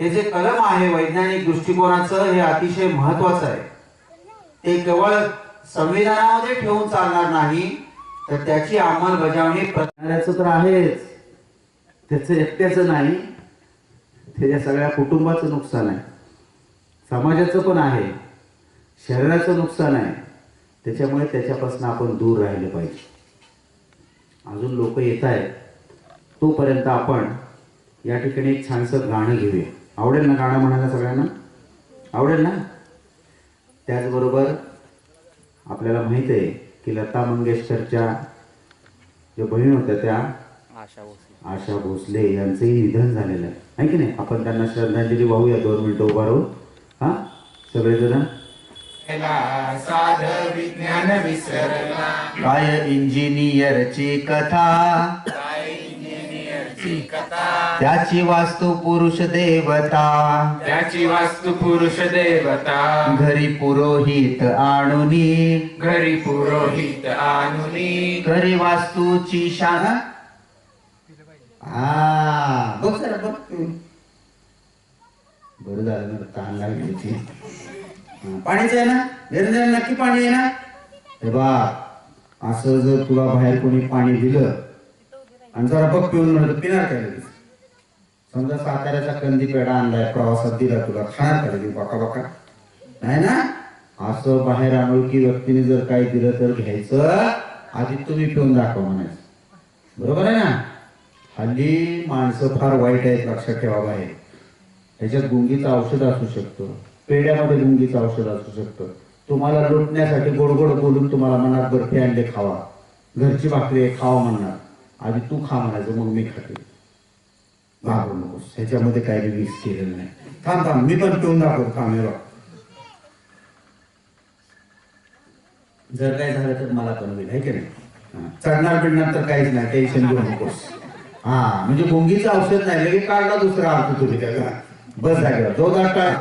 हे जे कलम आहे वैज्ञानिक दृष्टिकोनाचं हे अतिशय महत्वाचं आहे. ते केवळ संविधानामध्ये ठेवून चालणार नाही तर त्याची अंमलबजावणी करण्याचं तर आहेच. त्याचं एकट्याचं नाही, त्याच्या सगळ्या कुटुंबाचं नुकसान आहे, समाजाचं पण आहे, शरीराचं नुकसान आहे. त्याच्यामुळे त्याच्यापासून आपण दूर राहिले पाहिजे. अजून लोक येत आहेत, तोपर्यंत आपण या ठिकाणी एक छानसं गाणं घेऊया. आवडेल ना गाणं म्हणायला? सगळ्यांना आवडेल ना? त्याचबरोबर आपल्याला माहित आहे की लता मंगेशकरच्या ज्या बहीण होत्या त्या आशा भोसले यांचंही निधन झालेलं आहे की नाही? आपण त्यांना श्रद्धांजली वाहूया. 2 मिनिटं उभा राहून. हा, सगळेजण. साध विज्ञान विसरला, काय इंजिनियरची कथा, त्याची वास्तू पुरुष देवता, त्याची वास्तू पुरुष देवता, घरी पुरोहित आणुनी, घरी पुरोहित आणुनी, घरी वास्तूची शान. हा, बघ जरा बघ. बरं झालं ना, ताण लागली. पाणीच आहे ना? निरंजन नक्की पाणी आहे ना? हे बा, असं जर तुला बाहेर कोणी पाणी दिलं आणि जरा बघ पिऊन म्हणलं, पिणार काय लगेच? समजा साताऱ्याचा कंदी पेढा आणलाय, प्रवासात दिला तुला, खाणार का लगेच बका बका? नाही ना? असं बाहेर अनोळखी व्यक्तीने जर काही दिलं तर घ्यायचं, आधी तुम्ही पिऊन दाखव म्हणायचं. बरोबर आहे ना? हल्ली माणसं फार वाईट आहेत, लक्षात ठेवा. बाहेर त्याच्यात गुंगीचं औषध असू शकतं, पेढ्यामध्ये गुंगीचं औषध असू शकतं. तुम्हाला लुटण्यासाठी गोड गोड बोलून तुम्हाला मनात बर्फी अंडे खावा, घरची भाकरी खावा म्हणणार. आधी तू खा म्हणायचं, मग मी खाते. घाबरू नकोस, ह्याच्यामध्ये काय मी मिक्स केलेलं नाही. थांब थांब, मी पण पिऊन दाखवतो. थांब. जर काय झालं तर मला पण होईल, आहे की नाही? चढणार बिडणार तर काहीच नाही, टेन्शन घेऊ नकोस. हा, म्हणजे गुंगीचं औषध नाही, लगेच काढला दुसरा अर्थ तुम्ही त्याला. बस जागेवर जोरदार काय.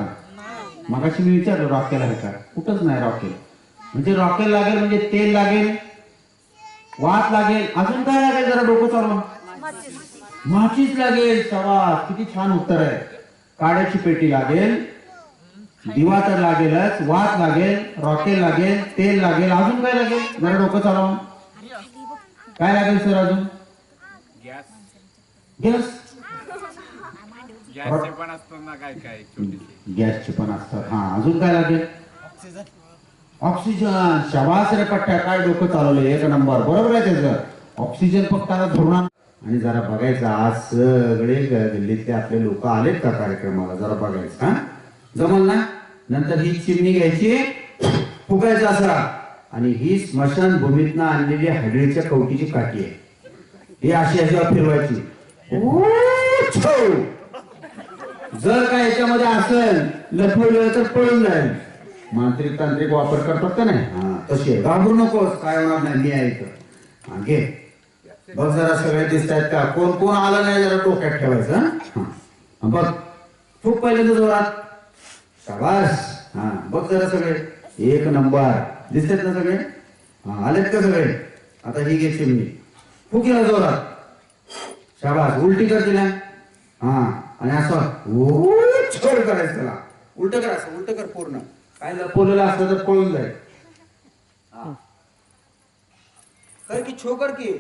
मगाशी मी विचारलं रॉकेल आहे का? कुठंच नाही रॉकेल. म्हणजे रॉकेल लागेल म्हणजे तेल लागेल, वात लागेल, अजून काय लागेल? जरा डोकं चालवा. माचीस लागेल. सवा, किती छान उत्तर आहे. काड्याची पेटी लागेल, दिवा तर लागेलच, वात लागेल, रॉकेल लागेल, तेल लागेल, अजून काय लागेल? जरा डोकं चालवा. काय लागेल सर अजून? गॅस. गॅसचे पण असतात ना, काय काय छोटीशी गॅसचे पण असतात. हा, अजून काय लागेल? ऑक्सिजन. शाबास रे पट्ट्या, काय डोकं चालवलं, एक नंबर. बरोबर आहे त्याचं. ऑक्सिजन फक्त आता धरून. आणि जरा बघायचं, आज सगळे गल्लीतले आपले लोक आलेत का कार्यक्रमाला? जरा बघायचं. हा, जमल ना? नंतर ही चिमणी घ्यायची, फुकायचं असा. आणि ही स्मशान भूमीतनं आणलेली हडळीच्या कवटीची काठी आहे. ही अशी अशी फिरवायची. जर काय याच्यामध्ये असेल लपवलं तर पळून जाईल. मांत्रिक तांत्रिक वापर करतात का नाही? हा, तशी आहे. घाबरू नकोस, काय होणार नाही, मी आहे इथं. हा, घे. बघ जरा सगळे दिसत आहेत का? कोण कोण आलं नाही जरा डोक्यात ठेवायचं. हा, बघ. खूप पहिल्यांदा जोरात. शाबास. हा, बघ जरा सगळे, एक नंबर. दिसतात ना सगळे? हा, आलेत का सगळे? आता ही घे चिमणी, फुकीला जोरात. शाबास. उलटी कर तिला. हा, आणि असं छोड करायचं त्याला. उलट करायचं, उलट कर पूर्ण. काय लपवलेलं असलं तर पळून जाईल. कर की छो, कर की.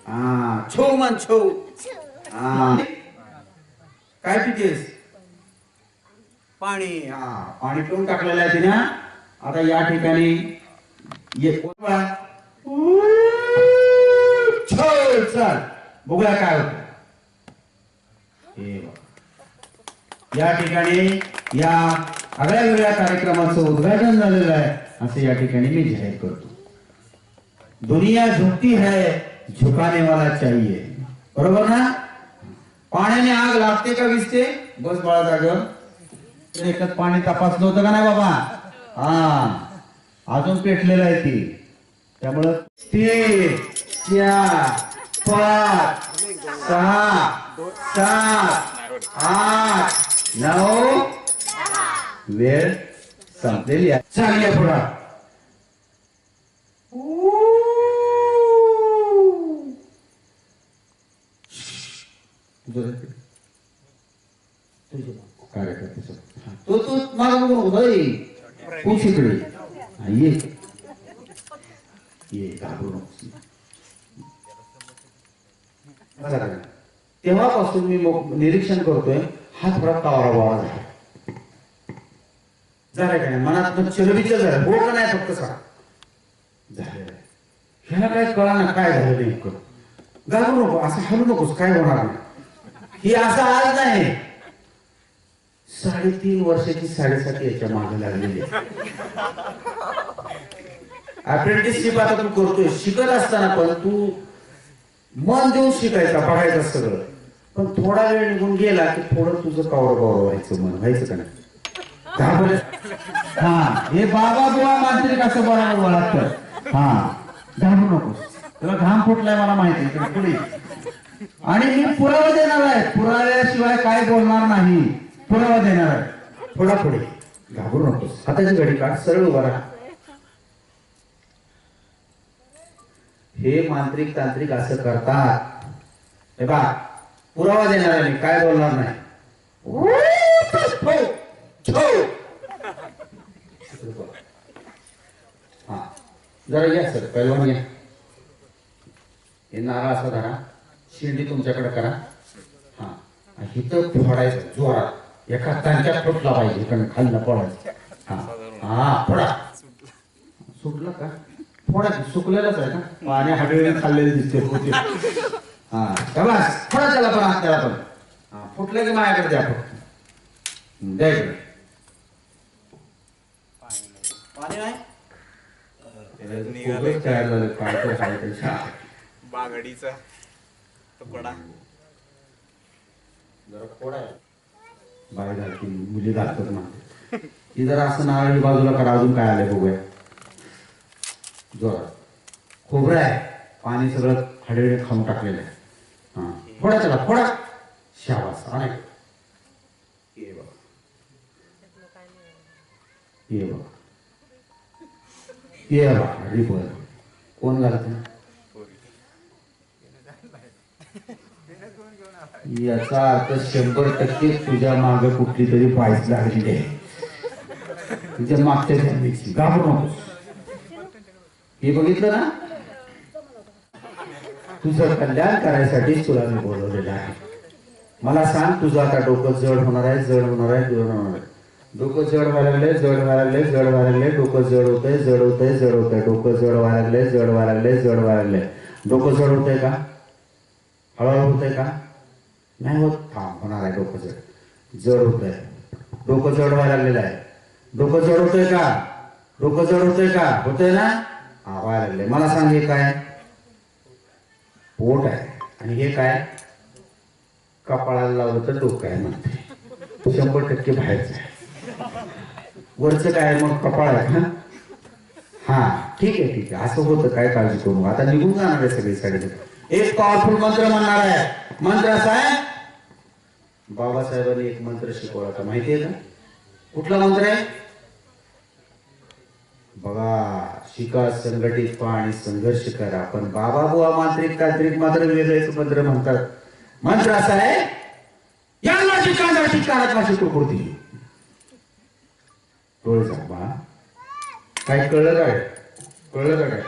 हा, छो मन छो. हा, काय पितेस? पाणी. हा, पाणी पिऊन टाकलेलं आहे तिने. आता या ठिकाणी चल बघूया काय होतं. या ठिकाणी या आगळ्या वेगळ्या कार्यक्रमाचं उद्घाटन झालेलं आहे, असं या ठिकाणी मी जाहीर करतो. दुनिया झुकती है, झुकाने वाला चाहिए. बरोबर ना? पाण्याने आग लागते का विजते? बस बाळा जागेवर. एकच पाणी तपासलं होतं का नाही बाबा? हा, अजून पेटलेलं आहे ती. त्यामुळं 3, 4, 5, 6, 7, 8, 9. वेळ संपलेली आहे. चांगल्या पुढा. कार्यकर्ते तो तू मला बघू नको बाई. तू शिकली ये ये घाबरू नकोस. तेव्हापासून मी निरीक्षण करतोय हा थोडा कावरा झाला झालाय काय मनात चिरबीचं झालं हो का नाही फक्त सांग झालेलं आहे. ह्याला काय कळा ना काय झालं नेमकं. घाबरू नको असं हलू नकोस काय होणार नाही. ही असं आज नाही 3.5 वर्षाची 7.5 याच्या मागे लागलेली अप्रेंटिसशिप आता तू करतोय. शिकत असताना पण तू मन देऊन शिकायचा बघायचं सगळं. पण थोडा वेळ निघून गेला की थोडं तुझं कवर व्हायचं मन व्हायचं का नाही. हा हे बाबा बुवा मांत्रिक असं बरोबर लागतं. हा घाबरू नकोस तुला घाम फुटलाय मला माहिती आहे पुढे. आणि मी पुरावा देणार आहे. पुराव्याशिवाय काय बोलणार नाही. पुरावा देणार आहे. थोडा पुढे घाबरू नकोस. हाताची घडी काढ सरळ उभा राहा. हे मांत्रिक तांत्रिक असं करतात. हे बा पुरावा देणार आहे मी काय बोलणार नाही. हा जरा या सर पहिलवान या. हे नारळ असं धरा शिंडी तुमच्याकडे करा. हा इथं फोडायचं जोरात एका तांक्यात फुटला पाहिजे इकडनं खाल्लं पडायचं. हा हा फोडा. सुटलं का फोडा सुकलेलंच आहे का पाणी हडवेने खाल्लेले दिसते होते. हा बस फोडा त्याला पण हात त्याला पण. हा फुटलं की माझ्याकडे द्या फक्त द्या इकडे. पाणी नाही तयार झालं काय तर खायचं. बागडीचा तुकडा जरा फोडा बाय घालती मुली घालतात ना. ती जरा असं नारळी बाजूला करा. अजून काय आलंय बघूया. जोरात खोबरं आहे पाणी सगळं हडवेने खाऊन टाकलेलं आहे. हा फोडा त्याला फोडा. शाबास आणि ये बघ ये बघ ये बघ रिपोर्ट कोण घालत याचा अर्थ 100% तुझ्या मागे कुठली तरी पायच लागलेली आहे. तुझ्या मागच्या जन्मीची. घाबरू नकोस. हे बघितलं ना तुझं कल्याण करायसाठीच तुला मी बोलवलेलं आहे. मला सांग तुझं आता डोकं जड होणार आहे जड होणार आहे जड होणार आहे. डोकं जड व्हायला लागले जड व्हायला लागले जड व्हायला लागले. डोकं जड होतंय जड होतंय जड होतंय. डोकं जड व्हायला लागले जड व्हायला लागले जड व्हायला लागले. डोकं जड होतंय का हळूहळू होतंय का नाही होत. थांब होणार आहे. डोकं जड जड होतंय. डोकं जड व्हायला लागलेलं आहे. डोकं जड होतंय का डोकं जड होतंय का होतंय ना हा व्हायला लागले. मला सांग हे काय पोट आहे आणि हे काय कपाळाला लावलं तर डोकं आहे म्हणते. 100% बाहेरचं आहे. वरचं काय मग कपाळ आहे. हा ठीक आहे ठीक आहे असं होतं काय काळजी करू. आता निघून जाणार आहे सगळी साडी. एक पॉवरफुल मंत्र म्हणणार आहे. मंत्र असा आहे बाबासाहेबांनी एक मंत्र शिकवला होता माहितीये का. कुठला मंत्र आहे बघा. शिका संघटित व्हा आणि संघर्ष करा. पण बाबा बुवा मांत्रिक तांत्रिक मात्र वेगळेच मंत्र म्हणतात. मंत्र असा आहे यांना ठिकाणात माझी प्रकृती डोळे बा. काय कळलं काय कळलं का काय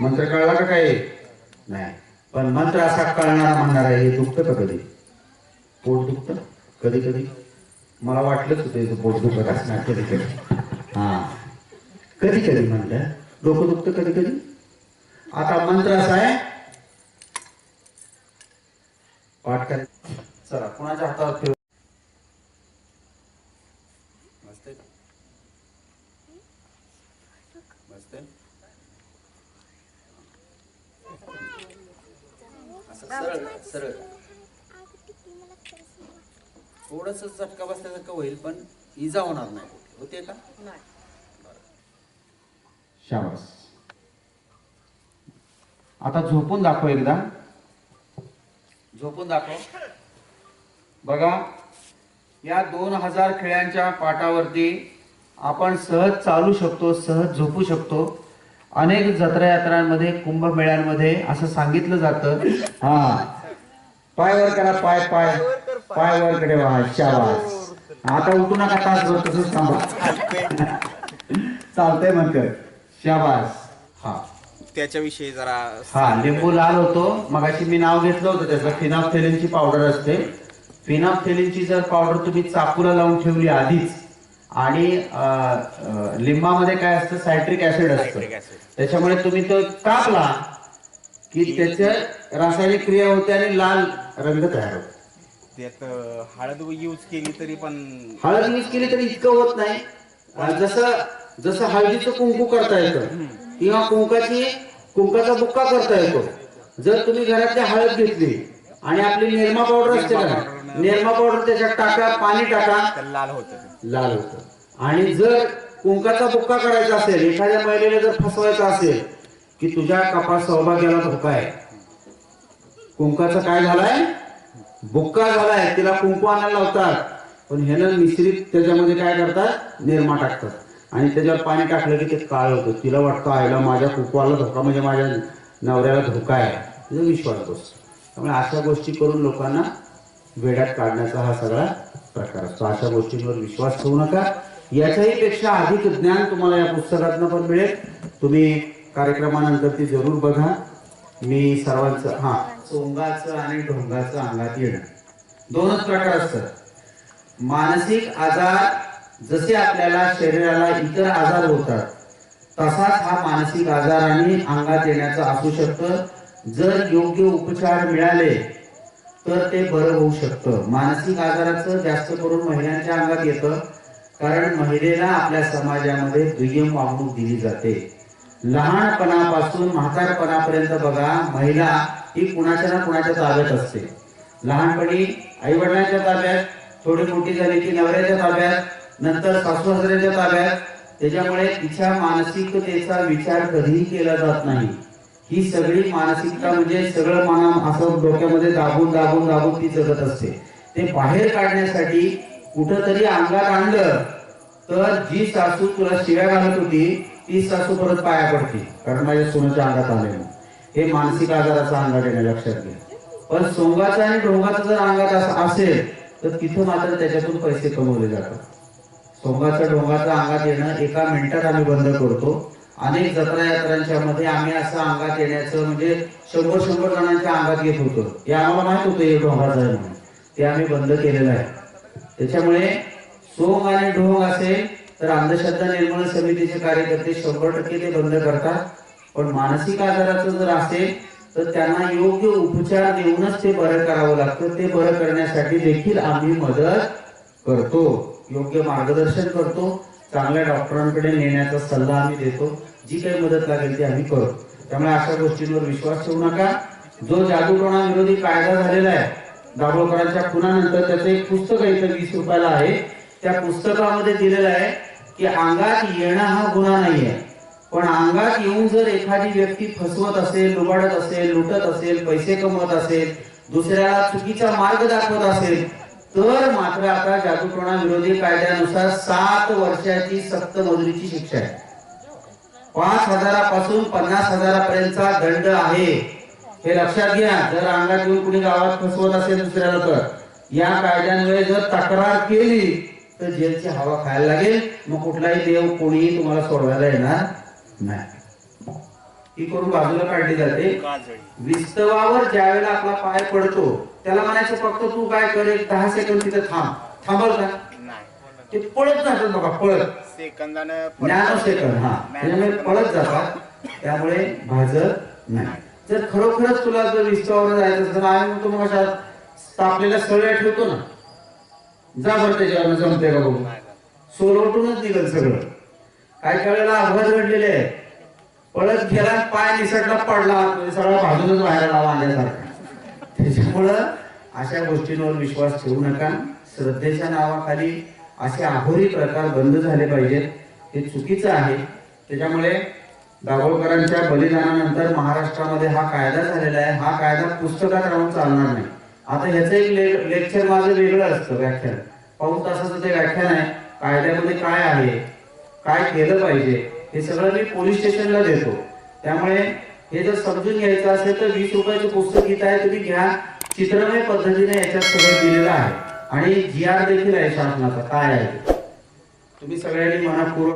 मंत्र कळला का काय नाही. पण मंत्र असा कळणारा म्हणणार आहे. हे दुखतं का कधी पोट दुखतं कधी कधी. मला वाटलंच होतं पोट दुखत असणार कधी कधी. हा कधी कधी म्हणलं डोकं दुखतं कधी कधी. आता मंत्र असा आहे पाठ कर. चला कुणाच्या हातावर ठेव. मस्त मस्त असं सरळ सरळ. थोडस झटका बसल्यासारखं होईल पण इजा होणार नाही. होते का शाबास. आता झोपून दाखव एकदा. झोपून दाखव बघा. या 2000 खेळ्यांच्या पाटावरती आपण सहज चालू शकतो सहज झोपू शकतो. अनेक जत्रा यात्रांमध्ये कुंभमेळ्यांमध्ये असं सांगितलं जातं. हा पाय वर करा पाय पाय पाय वरकडे वा, शाबास. आता उठू नका, तासभर तसंच थांबा. चालतंय म्हणकर, शाबास. हा त्याच्याविषयी जरा हा लिंबू लाल होतो. मगाशी मी नाव घेतलं होतं त्याचं. फिनॉल्फथेलिनची पावडर असते. फिनॉल्फथेलिनची जर पावडर तुम्ही चाकूला लावून ठेवली आधीच, आणि लिंबामध्ये काय असतं, सायट्रिक ऍसिड असतं, त्याच्यामुळे तुम्ही तो कापला की त्याच्या रासायनिक क्रिया होते आणि लाल रंग तयार होतो. त्यात हळद यूज केली तरी पण हळद यूज केली तरी इतकं होत नाही. जसं जसं हळदीचं कुंकू करता येतं किंवा कुंकाचा बुक्का करता येतो. जर तुम्ही घरातली हळद घेतली आणि आपली निरमा पावडर असते का, निरमा पावडर त्याच्यात टाका, पाणी टाका, लाल होतं. लाल होतं. आणि जर कुंकाचा बुक्का करायचा असेल, एखाद्या महिलेला जर फसवायचा असेल की तुझ्या कपाळ सौभाग्याला धोका आहे, कुंकाचा काय झालाय, बुक्का झालाय, तिला कुंकू आणायला लावतात, पण ह्याला मिश्रित त्याच्यामध्ये काय करतात, निरमा टाकतात आणि त्याच्यावर पाणी टाकलं की ते काळ होतं. तिला वाटतं आईला माझ्या कुंकवाला धोका म्हणजे माझ्या नवऱ्याला धोका आहे, तिचा विश्वास बसतो. त्यामुळे अशा गोष्टी करून लोकांना वेड्यात काढण्याचा हा सगळा प्रकार असतो. अशा गोष्टींवर विश्वास ठेवू नका. याच्याही पेक्षा अधिक ज्ञान तुम्हाला या पुस्तकातनं पण मिळेल. तुम्ही कार्यक्रमानंतर ती जरूर बघा. मी सर्वांचं सोंगाचं आणि ढोंगाचं अंगात येणं दोनच प्रकार असतात. मानसिक आजार जसे आपल्याला शरीराला इतर आजार होतात, तसाच हा मानसिक आजार आणि अंगात येण्याचा असू शकतं. जर योग्य उपचार मिळाले तर ते बरं होऊ शकतं. मानसिक आजाराचं जास्त करून महिलांच्या अंगात येतं, कारण महिलेला आपल्या समाजामध्ये दुय्यम वागणूक दिली जाते. लहानपणापासून म्हातारपणापर्यंत बघा, महिला ही कुणाच्या ना कुणाच्या ताब्यात असते. लहानपणी आई वडिलांच्या ताब्यात, थोडी मोठी झाली की नवऱ्याच्या ताब्यात, नंतर सासू सासऱ्याच्या ताब्यात. त्याच्यामुळे तिच्या मानसिकतेचा विचार कधीही केला जात नाही. ही सगळी मानसिकता म्हणजे सगळं मना असं डोक्यामध्ये दाबून दाबून दाबून ती जगत असते. ते बाहेर काढण्यासाठी कुठंतरी अंगात आणलं तर जी सासू तुला शिव्या घालत होती ती सासू परत पाया पडते, कारण माझ्या सोनाच्या अंगात आले. हे मानसिक आजाराचा अंगात येणं लक्षात घ्या. पण सोंगाचा आणि ढोंगाचा जर अंगात असेल तर तिथं मात्र त्याच्यातून पैसे कमवले जातात. सोंगाचा ढोंगाचा अंगात येणं एका मिनिटात आम्ही बंद करतो. अनेक जत्रा यात्रांच्या मध्ये आम्ही असं अंगात येण्याचं म्हणजे 100 जणांच्या अंगात येत होतं. हे आम्हाला माहित होतं हे ढोंगाचं आहे म्हणून, ते आम्ही बंद केलेलं आहे. त्याच्यामुळे सोंग आणि ढोंग असेल तर अंधश्रद्धा निर्मूलन समितीचे कार्यकर्ते 100% ते बंद करतात. पण मानसिक आजाराचं जर असेल तर त्यांना योग्य उपचार देऊनच ते बरं करावं लागतं. ते बरं करण्यासाठी देखील आम्ही मदत करतो, योग्य मार्गदर्शन करतो, चांगल्या डॉक्टरांकडे नेण्याचा सल्ला आम्ही देतो. जी काही मदत लागेल ती आम्ही करतो. त्यामुळे अशा गोष्टींवर विश्वास ठेवू नका. जो जादूटोणा विरोधी कायदा झालेला आहे दाभोळकरांच्या खुनानंतर, त्याचं एक पुस्तक इथं 20 रुपयाला आहे. त्या पुस्तकामध्ये दिलेलं आहे की अंगात येणं हा गुन्हा नाहीये, पण अंगात येऊन जर एखादी व्यक्ती फसवत असेल, लुबाडत असेल, लुटत असेल, पैसे कमवत असेल, दुसऱ्याला चुकीचा मार्ग दाखवत असेल तर मात्र आता जादूटोणा विरोधी कायद्यानुसार 7 वर्षाची सक्त मजुरीची शिक्षा आहे. 5,000 पासून 50,000 पर्यंतचा दंड आहे. हे लक्षात घ्या. जर अंगात येऊन कुणी गावात फसवत असेल दुसऱ्याला तर या कायद्यान्वये जर तक्रार केली तर जेलची हवा खायला लागेल. मग कुठलाही देव कोणीही तुम्हाला सोडवायला येणार नाही. ही करून बाजूला काढली जाते. विस्तवावर ज्यावेळेला आपला पाय पडतो त्याला म्हणायचं फक्त तू काय कर, एक 10 सेकंद तिथे थांबल का, ते पळत जातात बघा, पळत नॅनो सेकंद. त्यामुळे पळत जातात, त्यामुळे भाजत नाही. जर खरोखरच तुला जर विस्तवावर जायचं असेल तर आम्ही म्हणतो मग अशा तापलेल्या सळ्या ठेवतो ना, जा बरं त्याच्यावर जमते का बघू, सोलवटूनच निघल सगळं. काही वेळेला अपघात घडलेले आहे, पळत गेला पाय निसटला पडला, सगळा भाजूनच बाहेर लावा आणल्यासारखा. त्याच्यामुळं अशा गोष्टींवर विश्वास ठेवू नका. श्रद्धेच्या नावाखाली असे अघोरी प्रकार बंद झाले पाहिजेत. हे चुकीचं आहे. त्याच्यामुळे दाभोळकरांच्या बलिदानानंतर महाराष्ट्रामध्ये हा कायदा झालेला आहे. हा कायदा पुस्तकात राहून चालणार नाही. आता ह्याचं एक लेक्चर माझं वेगळं असतं, व्याख्यान 5 तासाचं ते व्याख्यान आहे. कायद्यामध्ये काय आहे, काय केलं पाहिजे, हे सगळं मी पोलीस स्टेशनला देतो. त्यामुळे हे जर समजून घ्यायचं असेल तर 20 रुपयाचं पुस्तक इथं आहे, तुम्ही घ्या. चित्रमय पद्धतीने याच्यात सगळं दिलेलं आहे आणि जी आर देखील आहे शासनाचा काय आहे ते. तुम्ही सगळ्यांनी मनपूर्वक